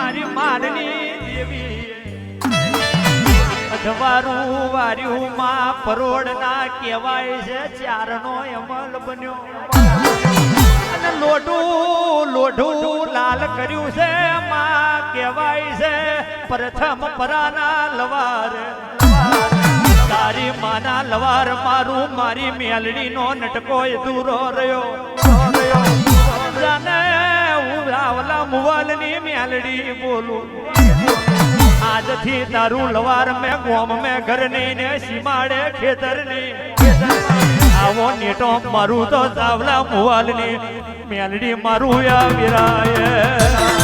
મારી મારની દેવી અધવારું વાર્યું માં પરોડના કહેવાય છે ચારનો અમલ બન્યો અને લોઢું લાલ કર્યું છે માં કહેવાય છે પ્રથમ પરાના લવાર તારી માના લવાર મારું મારી મેલડીનો નટકો દૂરો રહ્યો જાને હું રાવલા મુવાલની મેલડી બોલું આજથી તારું લવાર મેં ગોમ મેં ઘર નહીં ને સીમાડે ખેતર નહીં આવો નેટો મારું તો સાવલા મુવાલની મેલડી મારું વિરાય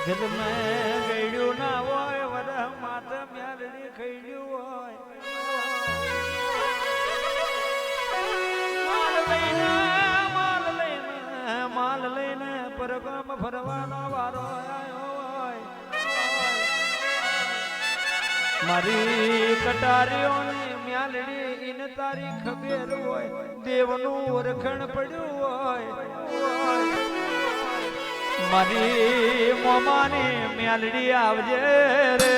ઘર મેં ગળ્યું ના હોય વરહ માથે મેલડી ખઈડ્યું હોય માલ લઈને પરગામ ફરવાનો વારો આવ્યો હોય મારી કટારીઓની મેલડી ઇન તારી ખબર હોય દેવનું ઓળખણ પડ્યું હોય મારી મોમાની મેલડી આવજે રે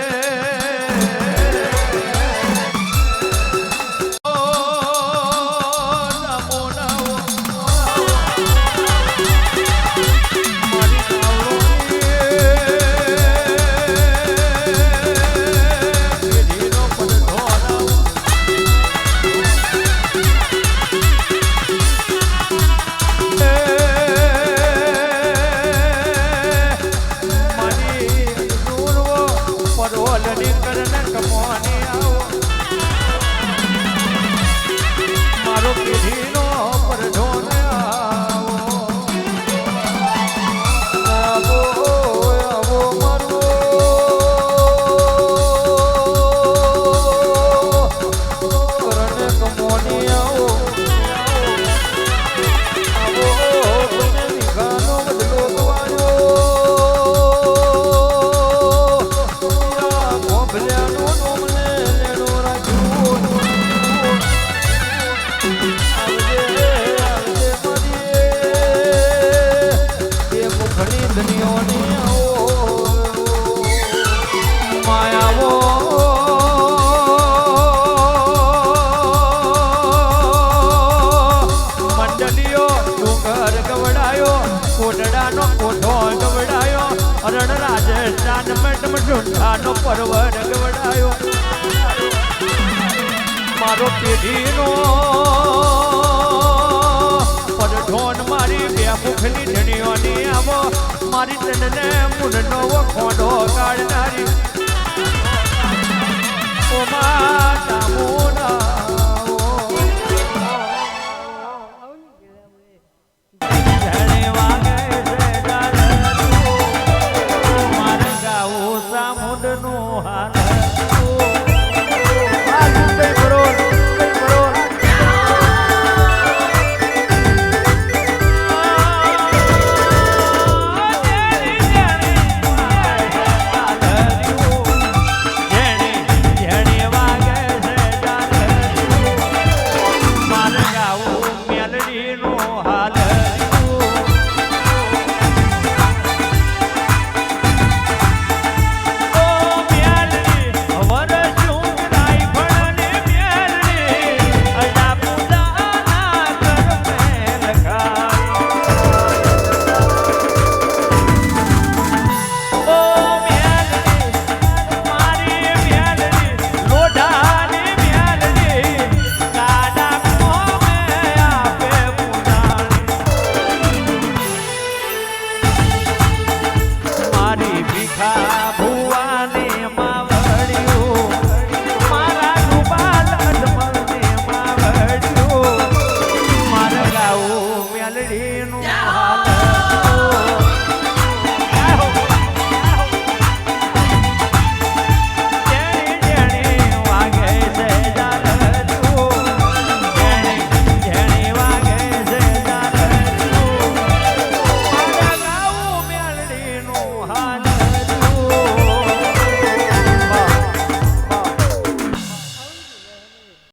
ઢૂંઢાનો પરવર ગવડાયો મારો પેઢીનો પરઢોન મારી બે મુખની ધણીઓની આવો મારી તનને મુનનો ખોડો કાઢનારી ઓ માતા મુના હાલ